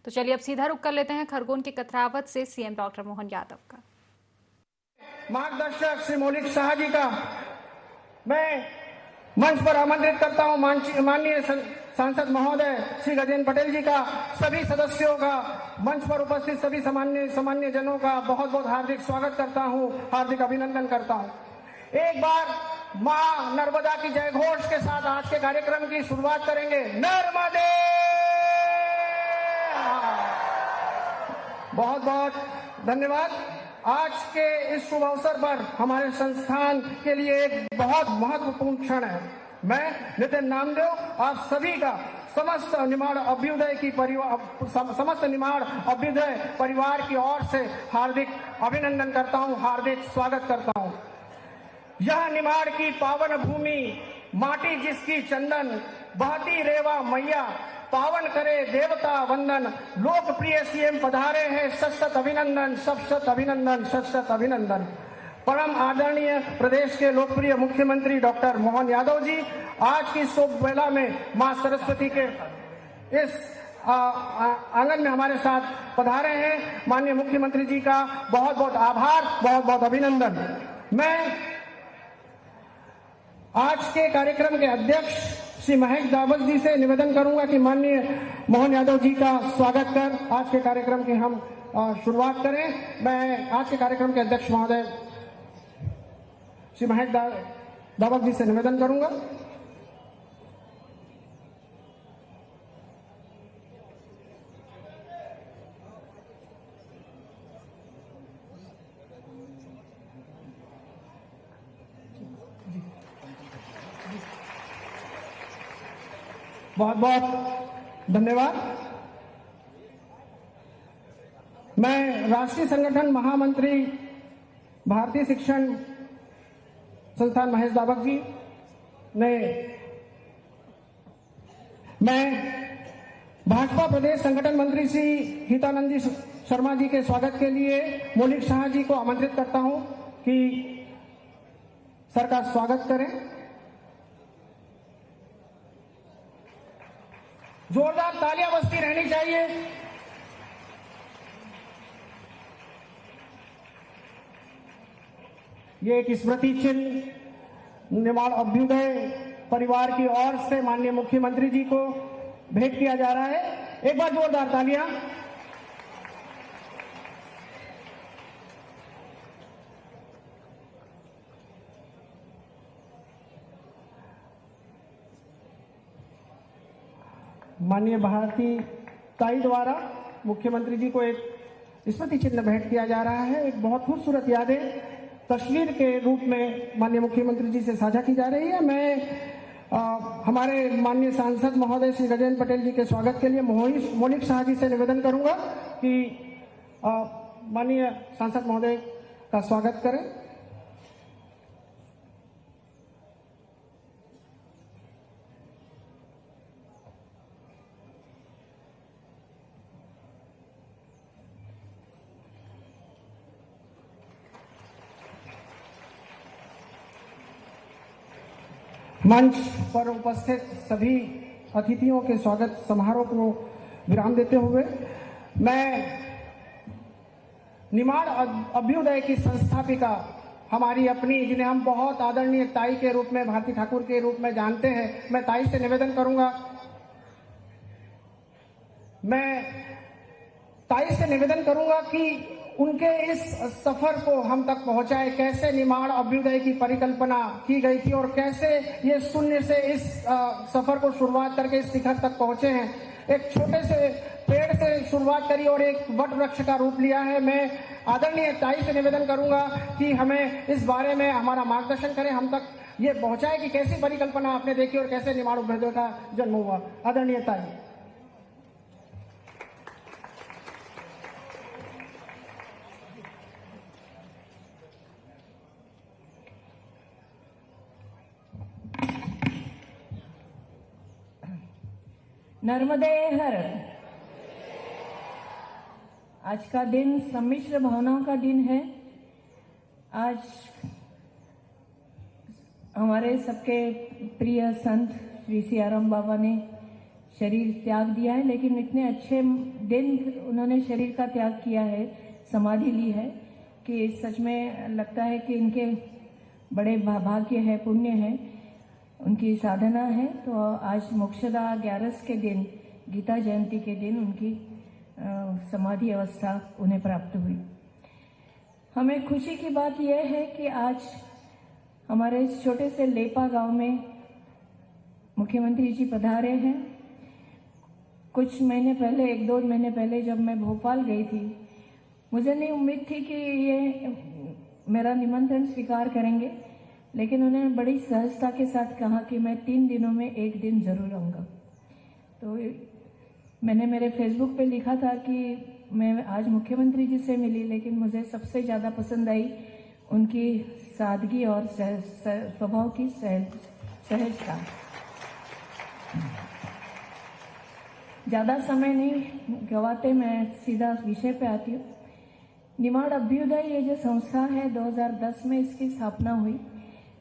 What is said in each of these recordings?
तो चलिए अब सीधा रुख कर लेते हैं खरगोन के कथरावत से सीएम डॉक्टर मोहन यादव का। मार्गदर्शक श्री मौलिक शाह जी का मैं मंच पर आमंत्रित करता हूं। माननीय सांसद महोदय श्री गजेंद्र पटेल जी का, सभी सदस्यों का, मंच पर उपस्थित सभी सामान्य जनों का बहुत बहुत हार्दिक स्वागत करता हूं, हार्दिक अभिनंदन करता हूं। एक बार मां नर्मदा की जय घोष के साथ आज के कार्यक्रम की शुरुआत करेंगे। नर्मदे। बहुत बहुत धन्यवाद। आज के इस शुभ अवसर पर हमारे संस्थान के लिए एक बहुत महत्वपूर्ण क्षण है। मैं नितिन नामदेव आप सभी का समस्त निमाड़ अभ्युदय परिवार की ओर से हार्दिक अभिनंदन करता हूं, हार्दिक स्वागत करता हूं। यह निमाड़ की पावन भूमि, माटी जिसकी चंदन, बहती रेवा मैया, पावन करे देवता वंदन, लोकप्रिय सीएम पधारे हैं, सत अभिनंदन, सत अभिनंदन, सत अभिनंदन। परम आदरणीय प्रदेश के लोकप्रिय मुख्यमंत्री डॉक्टर मोहन यादव जी आज की शुभ वेला में मां सरस्वती के इस आंगन में हमारे साथ पधारे हैं। माननीय मुख्यमंत्री जी का बहुत बहुत आभार, बहुत बहुत अभिनंदन। मैं आज के कार्यक्रम के अध्यक्ष श्री महक दावत जी से निवेदन करूंगा कि माननीय मोहन यादव जी का स्वागत कर आज के कार्यक्रम की हम शुरुआत करें। मैं आज के कार्यक्रम के अध्यक्ष महोदय श्री महक दावत जी से निवेदन करूंगा। बहुत बहुत धन्यवाद। मैं राष्ट्रीय संगठन महामंत्री भारतीय शिक्षण संस्थान महेश दावक जी ने मैं भाजपा प्रदेश संगठन मंत्री श्री हितानंद जी शर्मा जी के स्वागत के लिए मौलिक शाह जी को आमंत्रित करता हूं कि सर का स्वागत करें। जोरदार तालियां बजती रहनी चाहिए। ये एक स्मृति चिन्ह निमाड़ अभ्युदय परिवार की ओर से माननीय मुख्यमंत्री जी को भेंट किया जा रहा है। एक बार जोरदार तालियां। माननीय भारती ताई द्वारा मुख्यमंत्री जी को एक स्मृति चिन्ह भेंट किया जा रहा है। एक बहुत खूबसूरत यादें तस्वीर के रूप में माननीय मुख्यमंत्री जी से साझा की जा रही है। मैं हमारे माननीय सांसद महोदय श्री गजेंद्र पटेल जी के स्वागत के लिए मौलिक शाह जी से निवेदन करूंगा कि माननीय सांसद महोदय का स्वागत करें। मंच पर उपस्थित सभी अतिथियों के स्वागत समारोह को विराम देते हुए मैं निमाड़ अभ्युदय की संस्थापिका हमारी अपनी, जिन्हें हम बहुत आदरणीय ताई के रूप में, भारती ठाकुर के रूप में जानते हैं, मैं ताई से निवेदन करूंगा, कि उनके इस सफर को हम तक पहुंचाए। कैसे निमाड़ अभ्युदय की परिकल्पना की गई थी और कैसे ये शून्य से इस सफर को शुरुआत करके इस शिखर तक पहुंचे हैं। एक छोटे से पेड़ से शुरुआत करी और एक वट वृक्ष का रूप लिया है। मैं आदरणीय ताई से निवेदन करूंगा कि हमें इस बारे में हमारा मार्गदर्शन करें, हम तक ये पहुंचाए कि कैसी परिकल्पना आपने देखी और कैसे निमाड़ अभ्युदय का जन्म हुआ। आदरणीय ताई। नर्मदे हर। आज का दिन सम्मिश्र भावनाओं का दिन है। आज हमारे सबके प्रिय संत श्री सियाराम बाबा ने शरीर त्याग दिया है, लेकिन इतने अच्छे दिन उन्होंने शरीर का त्याग किया है, समाधि ली है, कि सच में लगता है कि इनके बड़े भाग्य है, पुण्य है, उनकी साधना है। तो आज मोक्षदा 11 के दिन, गीता जयंती के दिन उनकी समाधि अवस्था उन्हें प्राप्त हुई। हमें खुशी की बात यह है कि आज हमारे इस छोटे से लेपा गांव में मुख्यमंत्री जी पधारे हैं। कुछ महीने पहले, 1-2 महीने पहले जब मैं भोपाल गई थी, मुझे नहीं उम्मीद थी कि ये मेरा निमंत्रण स्वीकार करेंगे, लेकिन उन्होंने बड़ी सहजता के साथ कहा कि मैं 3 दिनों में 1 दिन जरूर आऊँगा। तो मैंने मेरे फेसबुक पे लिखा था कि मैं आज मुख्यमंत्री जी से मिली, लेकिन मुझे सबसे ज़्यादा पसंद आई उनकी सादगी और स्वभाव की सहजता। ज़्यादा समय नहीं गवाते, मैं सीधा विषय पे आती हूँ। निमाड़ अभ्युदय ये जो संस्था है, 2010 में इसकी स्थापना हुई।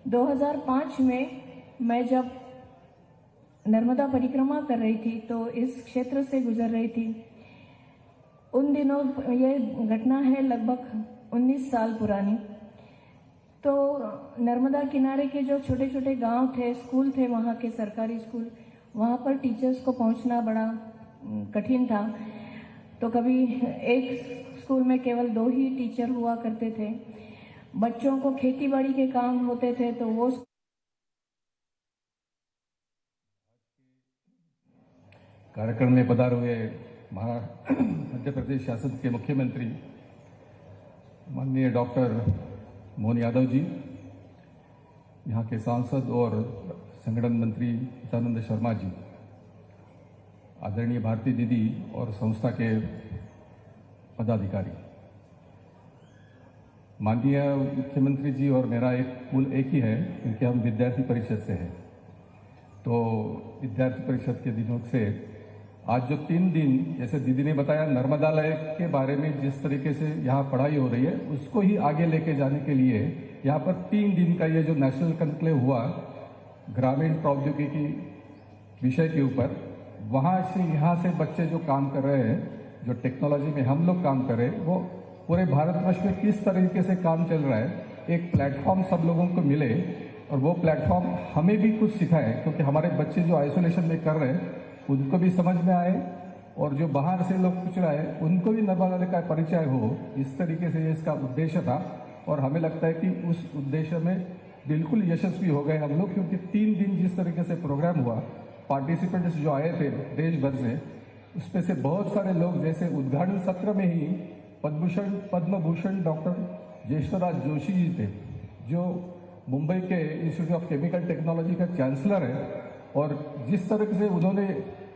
2005 में मैं जब नर्मदा परिक्रमा कर रही थी तो इस क्षेत्र से गुजर रही थी। उन दिनों ये घटना है लगभग 19 साल पुरानी। तो नर्मदा किनारे के जो छोटे छोटे गांव थे, स्कूल थे, वहाँ के सरकारी स्कूल, वहाँ पर टीचर्स को पहुँचना बड़ा कठिन था। तो कभी एक स्कूल में केवल 2 ही टीचर हुआ करते थे। बच्चों को खेती बाड़ी के काम होते थे, तो वो कार्यक्रम में पधारे हुए मध्य प्रदेश शासन के मुख्यमंत्री माननीय डॉक्टर मोहन यादव जी, यहाँ के सांसद और संगठन मंत्री सदानंद शर्मा जी, आदरणीय भारती दीदी और संस्था के पदाधिकारी, माननीय मुख्यमंत्री जी और मेरा कुल एक ही है, क्योंकि हम विद्यार्थी परिषद से हैं। तो विद्यार्थी परिषद के दिनों से आज जो 3 दिन, जैसे दीदी ने बताया, नर्मदालय के बारे में जिस तरीके से यहाँ पढ़ाई हो रही है, उसको ही आगे लेके जाने के लिए यहाँ पर 3 दिन का ये जो नेशनल कॉन्क्लेव हुआ ग्रामीण प्रौद्योगिकी विषय के ऊपर, वहाँ से यहाँ से बच्चे जो काम कर रहे हैं, जो टेक्नोलॉजी में हम लोग काम कर रहे हैं, वो पूरे भारतवर्ष में किस तरीके से काम चल रहा है, एक प्लेटफॉर्म सब लोगों को मिले और वो प्लेटफॉर्म हमें भी कुछ सिखाए, क्योंकि हमारे बच्चे जो आइसोलेशन में कर रहे हैं उनको भी समझ में आए और जो बाहर से लोग पूछ रहे हैं उनको भी नर्मदा का परिचय हो। इस तरीके से इसका उद्देश्य था और हमें लगता है कि उस उद्देश्य में बिल्कुल यशस्वी हो गए हम लोग, क्योंकि 3 दिन जिस तरीके से प्रोग्राम हुआ, पार्टिसिपेंट्स जो आए थे देश भर से, उसमें से बहुत सारे लोग, जैसे उद्घाटन सत्र में ही पद्म भूषण डॉक्टर ज्येष्ठराज जोशी जी थे, जो मुंबई के इंस्टीट्यूट ऑफ केमिकल टेक्नोलॉजी का चांसलर है, और जिस तरह से उन्होंने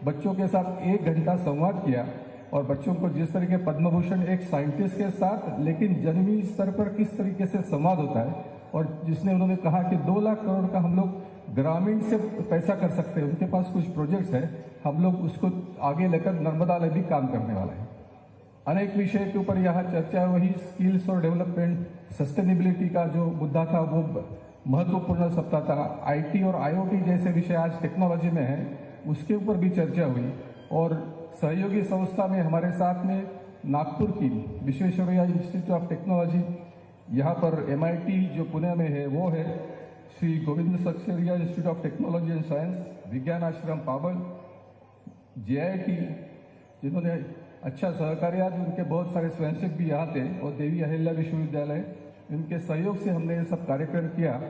बच्चों के साथ 1 घंटा संवाद किया और बच्चों को जिस तरीके पद्म भूषण एक साइंटिस्ट के साथ, लेकिन जन्मी स्तर पर किस तरीके से संवाद होता है, और जिसने उन्होंने कहा कि 2 लाख करोड़ का हम लोग ग्रामीण से पैसा कर सकते हैं, उनके पास कुछ प्रोजेक्ट्स है, हम लोग उसको आगे लेकर नर्मदालय भी काम करने वाला है। अनेक विषय के ऊपर यहाँ चर्चा हुई। स्किल्स और डेवलपमेंट, सस्टेनेबिलिटी का जो मुद्दा था वो महत्वपूर्ण सप्ताह था। आईटी और आईओटी जैसे विषय आज टेक्नोलॉजी में है, उसके ऊपर भी चर्चा हुई। और सहयोगी संस्था में हमारे साथ में नागपुर की विश्वेश्वरैया इंस्टीट्यूट ऑफ टेक्नोलॉजी, यहाँ पर MIT जो पुणे में है वो है, Shri Govind Saksaria institute of technology and science, विज्ञान आश्रम पाबल, JIT जिन्होंने अच्छा सहकार्य, उनके बहुत सारे स्वयंसेवक भी यहाँ थे, और देवी अहिल्या विश्वविद्यालय, इनके सहयोग से हमने ये सब कार्यक्रम किया।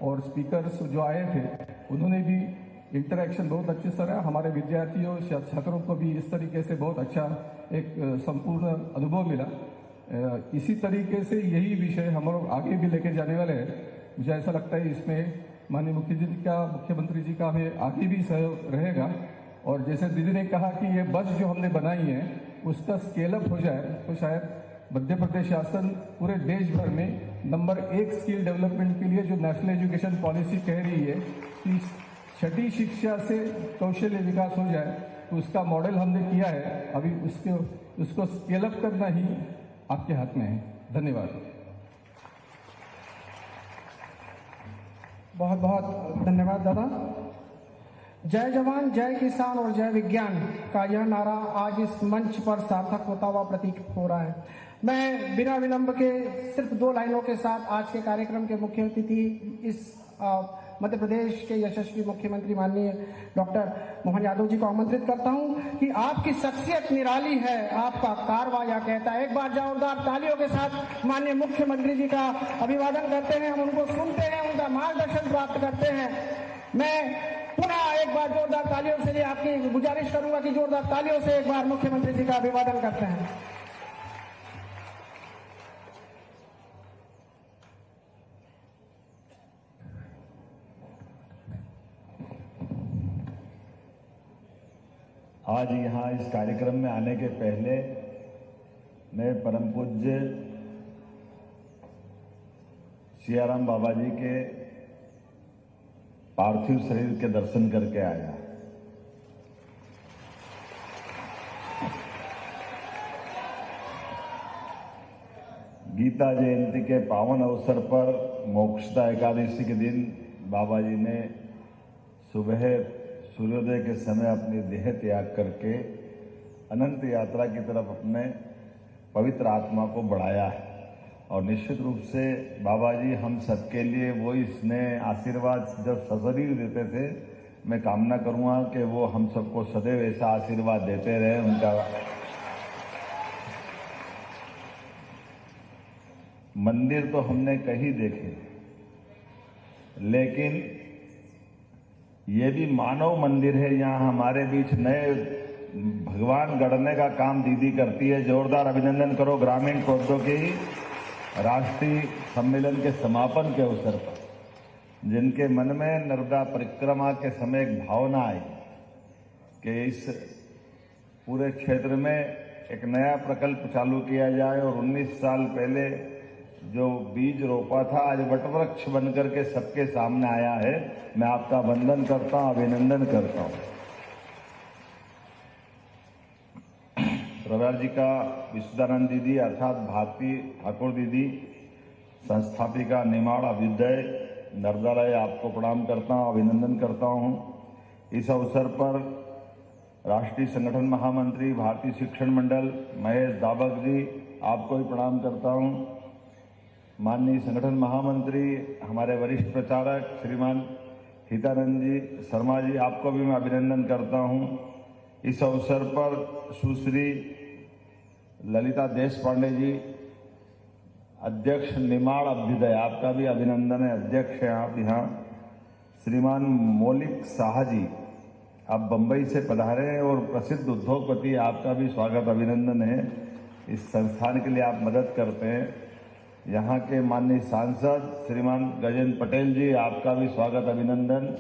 और स्पीकर्स जो आए थे उन्होंने भी इंटरेक्शन बहुत अच्छे से रहा। हमारे विद्यार्थियों, छात्रों को भी इस तरीके से बहुत अच्छा एक संपूर्ण अनुभव मिला। इसी तरीके से यही विषय हम लोग आगे भी लेके जाने वाले हैं। मुझे ऐसा लगता है इसमें माननीय मुख्यमंत्री जी का हमें आगे भी सहयोग रहेगा। और जैसे दीदी ने कहा कि ये बस जो हमने बनाई है उसका स्केल अप हो जाए, तो शायद मध्य प्रदेश शासन पूरे देश भर में नंबर 1 स्किल डेवलपमेंट के लिए जो नेशनल एजुकेशन पॉलिसी कह रही है कि 6ठी शिक्षा से कौशल्य विकास हो जाए, तो उसका मॉडल हमने किया है। अभी उसको स्केल अप करना ही आपके हाथ में है। धन्यवाद। बहुत बहुत धन्यवाद दादा। जय जवान जय किसान और जय विज्ञान का यह नारा आज इस मंच पर सार्थक होता हुआ प्रतीत हो रहा है। मैं बिना विलंब के सिर्फ 2 लाइनों के साथ आज के कार्यक्रम के मुख्य अतिथि इस मध्य प्रदेश के यशस्वी मुख्यमंत्री माननीय डॉक्टर मोहन यादव जी को आमंत्रित करता हूं कि आपकी शख्सियत निराली है, आपका कारवा या कहता है। एक बार जोरदार तालियों के साथ माननीय मुख्यमंत्री जी का अभिवादन करते हैं, हम उनको सुनते हैं, उनका मार्गदर्शन प्राप्त करते हैं। मैं पुनः एक बार जोरदार तालियों से आपकी गुजारिश करूंगा कि जोरदार तालियों से एक बार मुख्यमंत्री जी का अभिवादन करते हैं। आज यहाँ इस कार्यक्रम में आने के पहले मैं परम पूज्य सियाराम बाबा जी के पार्थिव शरीर के दर्शन करके आया। गीता जयंती के पावन अवसर पर मोक्षदा एकादशी के दिन बाबा जी ने सुबह सूर्योदय के समय अपनी देह त्याग करके अनंत यात्रा की तरफ अपने पवित्र आत्मा को बढ़ाया है। और निश्चित रूप से बाबा जी हम सबके लिए वो स्नेह आशीर्वाद जब सशरीर देते थे, मैं कामना करूंगा कि वो हम सबको सदैव ऐसा आशीर्वाद देते रहे। उनका मंदिर तो हमने कहीं देखे, लेकिन ये भी मानव मंदिर है। यहाँ हमारे बीच नए भगवान गढ़ने का काम दीदी करती है। जोरदार अभिनंदन करो ग्रामीण प्रौद्योगिकी राष्ट्रीय सम्मेलन के समापन के अवसर पर, जिनके मन में नर्मदा परिक्रमा के समय एक भावना आई कि इस पूरे क्षेत्र में एक नया प्रकल्प चालू किया जाए। और 19 साल पहले जो बीज रोपा था आज वटवृक्ष बनकर के सबके सामने आया है। मैं आपका वंदन करता हूं, अभिनंदन करता हूं। प्रवर जी का विशुद्धानंद दीदी अर्थात भारती ठाकुर दीदी संस्थापिका निमाड़ अभ्युदय नर्मदालय, आपको प्रणाम करता हूं, अभिनंदन करता हूं। इस अवसर पर राष्ट्रीय संगठन महामंत्री भारतीय शिक्षण मंडल महेश दाबक जी, आपको भी प्रणाम करता हूं। माननीय संगठन महामंत्री हमारे वरिष्ठ प्रचारक श्रीमान हितानंद जी शर्मा जी, आपको भी मैं अभिनंदन करता हूं। इस अवसर पर सुश्री ललिता देशपांडे जी, अध्यक्ष निमाड़ अभ्युदय, आपका भी अभिनंदन है, अध्यक्ष हैं आप यहाँ। श्रीमान मौलिक शाह जी, आप बंबई से पधारे हैं और प्रसिद्ध उद्योगपति, आपका भी स्वागत अभिनंदन है। इस संस्थान के लिए आप मदद करते हैं। यहाँ के माननीय सांसद श्रीमान गजेंद्र पटेल जी, आपका भी स्वागत अभिनंदन।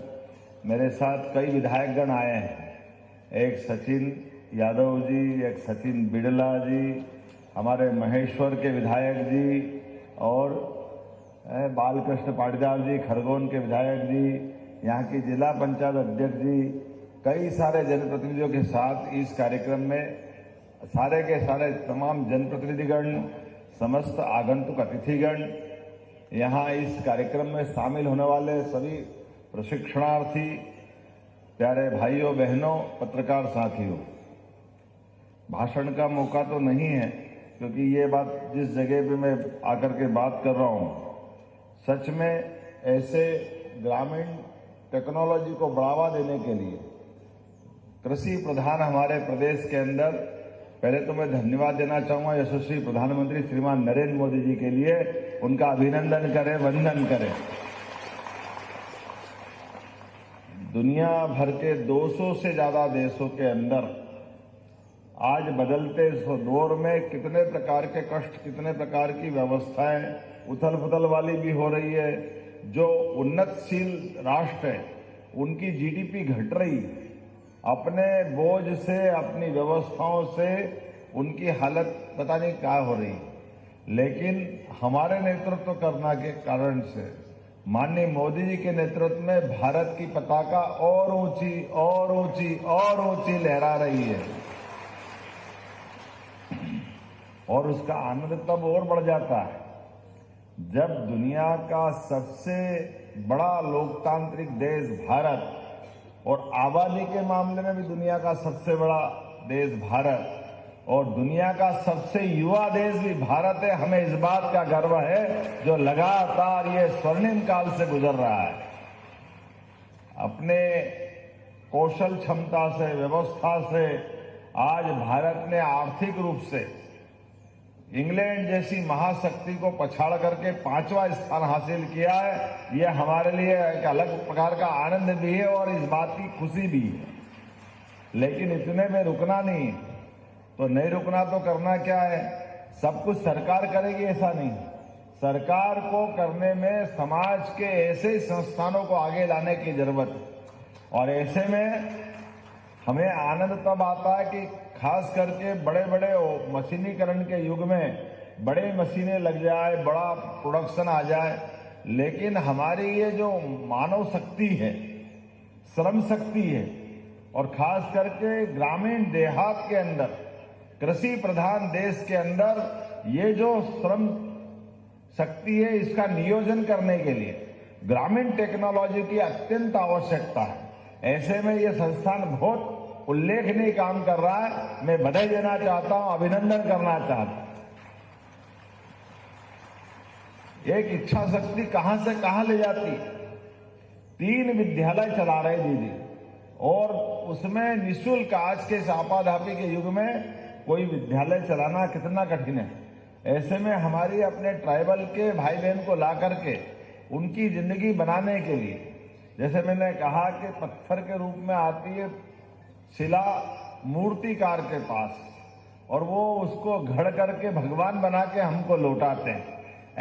मेरे साथ कई विधायकगण आए हैं, एक सचिन यादव जी, एक सचिन बिड़ला जी, हमारे महेश्वर के विधायक जी और बालकृष्ण पाटीदार जी खरगोन के विधायक जी, यहाँ की जिला पंचायत अध्यक्ष जी, कई सारे जनप्रतिनिधियों के साथ इस कार्यक्रम में सारे के सारे तमाम जनप्रतिनिधिगण, समस्त आगंतुक अतिथिगण, यहाँ इस कार्यक्रम में शामिल होने वाले सभी प्रशिक्षणार्थी, प्यारे भाइयों बहनों, पत्रकार साथियों। भाषण का मौका तो नहीं है क्योंकि ये बात जिस जगह पे मैं आकर के बात कर रहा हूँ, सच में ऐसे ग्रामीण टेक्नोलॉजी को बढ़ावा देने के लिए कृषि प्रधान हमारे प्रदेश के अंदर, पहले तो मैं धन्यवाद देना चाहूंगा यशस्वी प्रधानमंत्री श्रीमान नरेंद्र मोदी जी के लिए, उनका अभिनंदन करें, वंदन करें। दुनिया भर के 200 से ज्यादा देशों के अंदर आज बदलते दौर में कितने प्रकार के कष्ट, कितने प्रकार की व्यवस्थाएं उथल पुथल वाली भी हो रही है। जो उन्नतशील राष्ट्र है उनकी जीडीपी घट रही है, अपने बोझ से, अपनी व्यवस्थाओं से उनकी हालत पता नहीं क्या हो रही है। लेकिन हमारे नेतृत्व करना के कारण से माननीय मोदी जी के नेतृत्व में भारत की पताका और ऊंची और ऊंची और ऊंची लहरा रही है। और उसका आनंद तब और बढ़ जाता है जब दुनिया का सबसे बड़ा लोकतांत्रिक देश भारत और आबादी के मामले में भी दुनिया का सबसे बड़ा देश भारत और दुनिया का सबसे युवा देश भी भारत है। हमें इस बात का गर्व है जो लगातार ये स्वर्णिम काल से गुजर रहा है। अपने कौशल क्षमता से, व्यवस्था से आज भारत ने आर्थिक रूप से इंग्लैंड जैसी महाशक्ति को पछाड़ करके 5वां स्थान हासिल किया है। यह हमारे लिए एक अलग प्रकार का आनंद भी है और इस बात की खुशी भी है। लेकिन इतने में रुकना नहीं, तो नहीं रुकना तो करना क्या है? सब कुछ सरकार करेगी ऐसा नहीं। सरकार को करने में समाज के ऐसे संस्थानों को आगे लाने की जरूरत है और ऐसे में हमें आनंद तब आता है कि खास करके बड़े बड़े मशीनीकरण के युग में बड़े मशीनें लग जाए, बड़ा प्रोडक्शन आ जाए, लेकिन हमारी ये जो मानव शक्ति है, श्रम शक्ति है और खास करके ग्रामीण देहात के अंदर, कृषि प्रधान देश के अंदर ये जो श्रम शक्ति है, इसका नियोजन करने के लिए ग्रामीण टेक्नोलॉजी की अत्यंत आवश्यकता है। ऐसे में ये संस्थान बहुत उल्लेखनीय काम कर रहा है। मैं बधाई देना चाहता हूं, अभिनंदन करना चाहता हूं। एक इच्छा शक्ति कहां से कहां ले जाती है। 3 विद्यालय चला रहे दीदी और उसमें निःशुल्क, आज के आपाधापी के युग में कोई विद्यालय चलाना कितना कठिन है। ऐसे में हमारी अपने ट्राइबल के भाई बहन को ला करके उनकी जिंदगी बनाने के लिए, जैसे मैंने कहा कि पत्थर के रूप में आती है शिला मूर्तिकार के पास और वो उसको घड़ करके भगवान बना के हमको लौटाते हैं।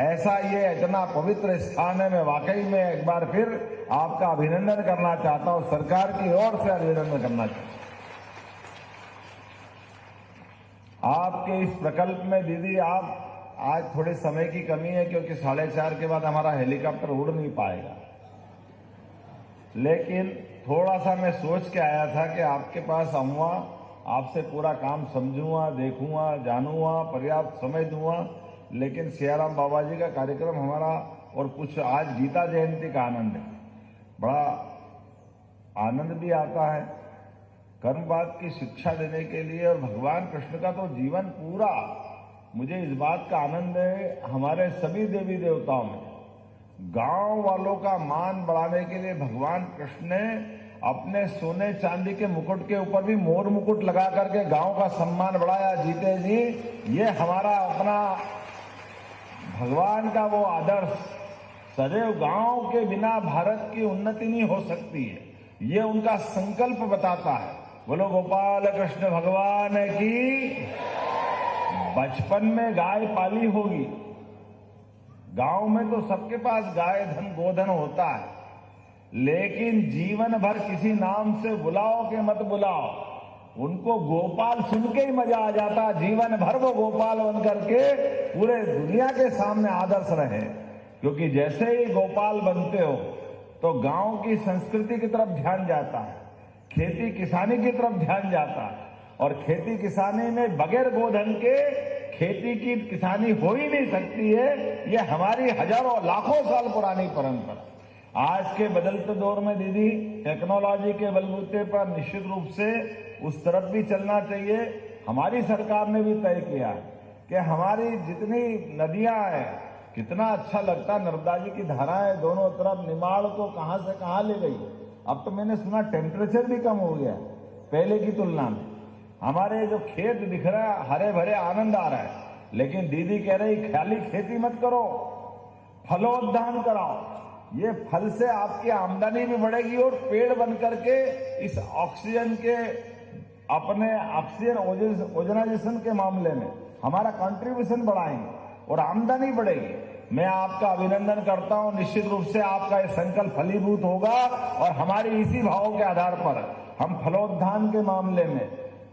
ऐसा ये इतना पवित्र स्थान है। मैं वाकई में एक बार फिर आपका अभिनंदन करना चाहता हूं, सरकार की ओर से अभिनंदन करना चाहता हूं। आपके इस प्रकल्प में दीदी, आप आज थोड़े समय की कमी है क्योंकि 4:30 के बाद हमारा हेलीकॉप्टर उड़ नहीं पाएगा, लेकिन थोड़ा सा मैं सोच के आया था कि आपके पास आऊंगा, आपसे पूरा काम समझूंगा, देखूंगा, जानूंगा, पर्याप्त समय दूंगा। लेकिन सियाराम बाबा जी का कार्यक्रम हमारा और कुछ आज गीता जयंती का आनंद है, बड़ा आनंद भी आता है कर्मवाद की शिक्षा देने के लिए। और भगवान कृष्ण का तो जीवन पूरा, मुझे इस बात का आनंद है हमारे सभी देवी देवताओं में गांव वालों का मान बढ़ाने के लिए भगवान कृष्ण ने अपने सोने चांदी के मुकुट के ऊपर भी मोर मुकुट लगा करके गांव का सम्मान बढ़ाया। जीते जी, ये हमारा अपना भगवान का वो आदर्श, सदैव गांव के बिना भारत की उन्नति नहीं हो सकती है, ये उनका संकल्प बताता है। बोलो गोपाल कृष्ण भगवान की। बचपन में गाय पाली होगी, गांव में तो सबके पास गाय धन गोधन होता है, लेकिन जीवन भर किसी नाम से बुलाओ कि मत बुलाओ, उनको गोपाल सुन के ही मजा आ जाता। जीवन भर वो गोपाल बन करके पूरे दुनिया के सामने आदर्श रहे, क्योंकि जैसे ही गोपाल बनते हो तो गांव की संस्कृति की तरफ ध्यान जाता है, खेती किसानी की तरफ ध्यान जाता है। और खेती किसानी में बगैर गोधन के खेती की किसानी हो ही नहीं सकती है। ये हमारी हजारों लाखों साल पुरानी परंपरा। आज के बदलते दौर में दीदी, टेक्नोलॉजी के बलबूते पर निश्चित रूप से उस तरफ भी चलना चाहिए। हमारी सरकार ने भी तय किया कि हमारी जितनी नदियां हैं, कितना अच्छा लगता, नर्मदा जी की धाराएं दोनों तरफ, निमाड़ को कहां से कहां ले गई। अब तो मैंने सुना टेम्परेचर भी कम हो गया पहले की तुलना में। हमारे जो खेत दिख रहा है हरे भरे, आनंद आ रहा है, लेकिन दीदी कह रही खाली खेती मत करो, फलोद्यान कराओ। ये फल से आपकी आमदनी भी बढ़ेगी और पेड़ बन करके इस ऑक्सीजन के, अपने ऑक्सीजन ओजनाइजेशन के मामले में हमारा कंट्रीब्यूशन बढ़ाएंगे और आमदनी बढ़ेगी। मैं आपका अभिनंदन करता हूं। निश्चित रूप से आपका यह संकल्प फलीभूत होगा और हमारी इसी भावों के आधार पर हम फलोद्यान के मामले में,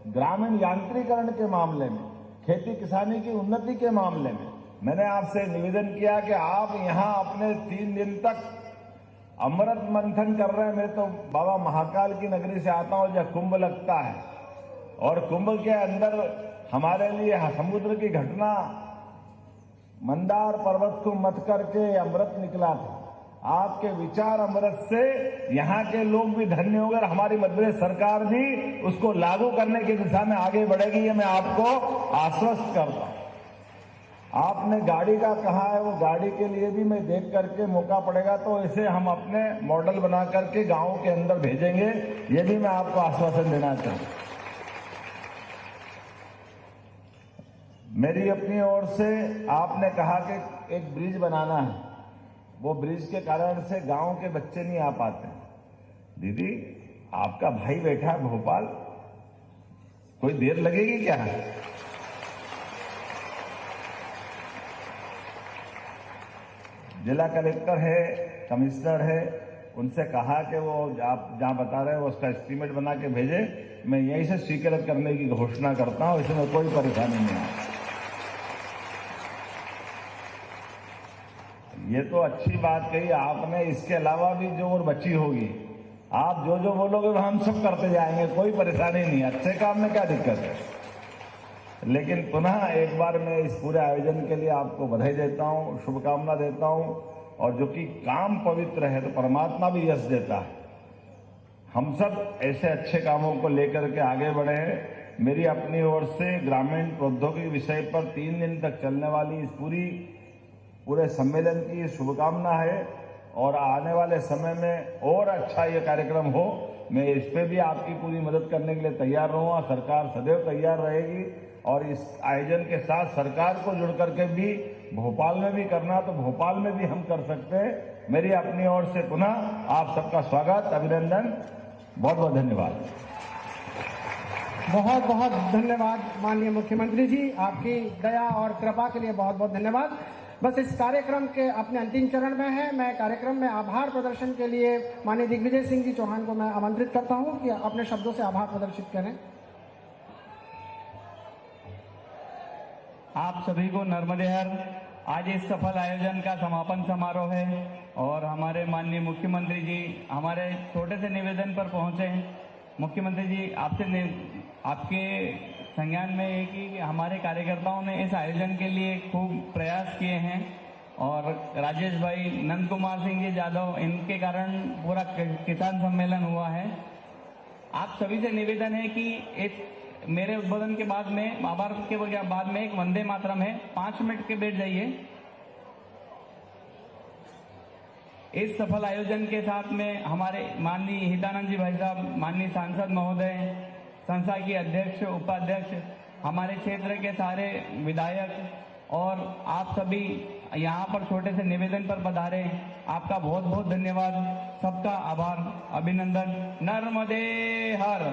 ग्रामीण यांत्रिकरण के मामले में, खेती किसानी की उन्नति के मामले में मैंने आपसे निवेदन किया कि आप यहां अपने 3 दिन तक अमृत मंथन कर रहे हैं। मैं तो बाबा महाकाल की नगरी से आता हूं, जहां कुंभ लगता है और कुंभ के अंदर हमारे लिए समुद्र की घटना, मंदार पर्वत को मत करके अमृत निकला था। आपके विचार अमृत से यहाँ के लोग भी धन्य होंगे और हमारी मध्य प्रदेश सरकार भी उसको लागू करने की दिशा में आगे बढ़ेगी, ये मैं आपको आश्वस्त करता हूं। आपने गाड़ी का कहा है, वो गाड़ी के लिए भी मैं देख करके मौका पड़ेगा तो इसे हम अपने मॉडल बना करके गांव के अंदर भेजेंगे, ये भी मैं आपको आश्वासन देना चाहूँ। मेरी अपनी ओर से आपने कहा कि एक ब्रिज बनाना है, वो ब्रिज के कारण से गांव के बच्चे नहीं आ पाते। दीदी, आपका भाई बैठा है भोपाल, कोई देर लगेगी क्या? जिला कलेक्टर है, कमिश्नर है, उनसे कहा कि वो आप जहां बता रहे हैं वो उसका एस्टीमेट बना के भेजे, मैं यहीं से स्वीकृत करने की घोषणा करता हूं, इसमें कोई परेशानी नहीं है। ये तो अच्छी बात कही आपने, इसके अलावा भी जो और बची होगी, आप जो जो बोलोगे वो हम सब करते जाएंगे, कोई परेशानी नहीं है। अच्छे काम में क्या दिक्कत है? लेकिन पुनः एक बार मैं इस पूरे आयोजन के लिए आपको बधाई देता हूं, शुभकामना देता हूं, और जो कि काम पवित्र है तो परमात्मा भी यश देता है। हम सब ऐसे अच्छे कामों को लेकर के आगे बढ़े हैं। मेरी अपनी ओर से ग्रामीण प्रौद्योगिकी विषय पर 3 दिन तक चलने वाली इस पूरे सम्मेलन की शुभकामना है, और आने वाले समय में और अच्छा ये कार्यक्रम हो, मैं इस पे भी आपकी पूरी मदद करने के लिए तैयार रहूंगा। सरकार सदैव तैयार रहेगी, और इस आयोजन के साथ सरकार को जुड़ करके भी भोपाल में भी करना तो भोपाल में भी हम कर सकते हैं। मेरी अपनी ओर से पुनः आप सबका स्वागत, अभिनंदन, बहुत बहुत धन्यवाद। बहुत बहुत धन्यवाद माननीय मुख्यमंत्री जी, आपकी दया और कृपा के लिए बहुत बहुत धन्यवाद। बस इस कार्यक्रम के अपने अंतिम चरण में है। मैं कार्यक्रम में आभार प्रदर्शन के लिए माननीय दिग्विजय सिंह जी चौहान को मैं आमंत्रित करता हूं कि अपने शब्दों से आभार प्रदर्शित करें। आप सभी को नर्मदे हर। आज इस सफल आयोजन का समापन समारोह है और हमारे माननीय मुख्यमंत्री जी हमारे छोटे से निवेदन पर पहुंचे हैं। मुख्यमंत्री जी, आपके संज्ञान में है कि हमारे कार्यकर्ताओं ने इस आयोजन के लिए खूब प्रयास किए हैं, और राजेश भाई, नंद कुमार सिंह जी यादव, इनके कारण पूरा किसान सम्मेलन हुआ है। आप सभी से निवेदन है कि इस मेरे उद्बोधन के बाद में, आभार के बाद में एक वंदे मातरम है, 5 मिनट के बैठ जाइए। इस सफल आयोजन के साथ में हमारे माननीय हितानंद जी भाई साहब, माननीय सांसद महोदय, संस्था की अध्यक्ष, उपाध्यक्ष, हमारे क्षेत्र के सारे विधायक और आप सभी यहाँ पर छोटे से निवेदन पर पधारे, आपका बहुत बहुत धन्यवाद। सबका आभार, अभिनंदन। नर्मदे हर।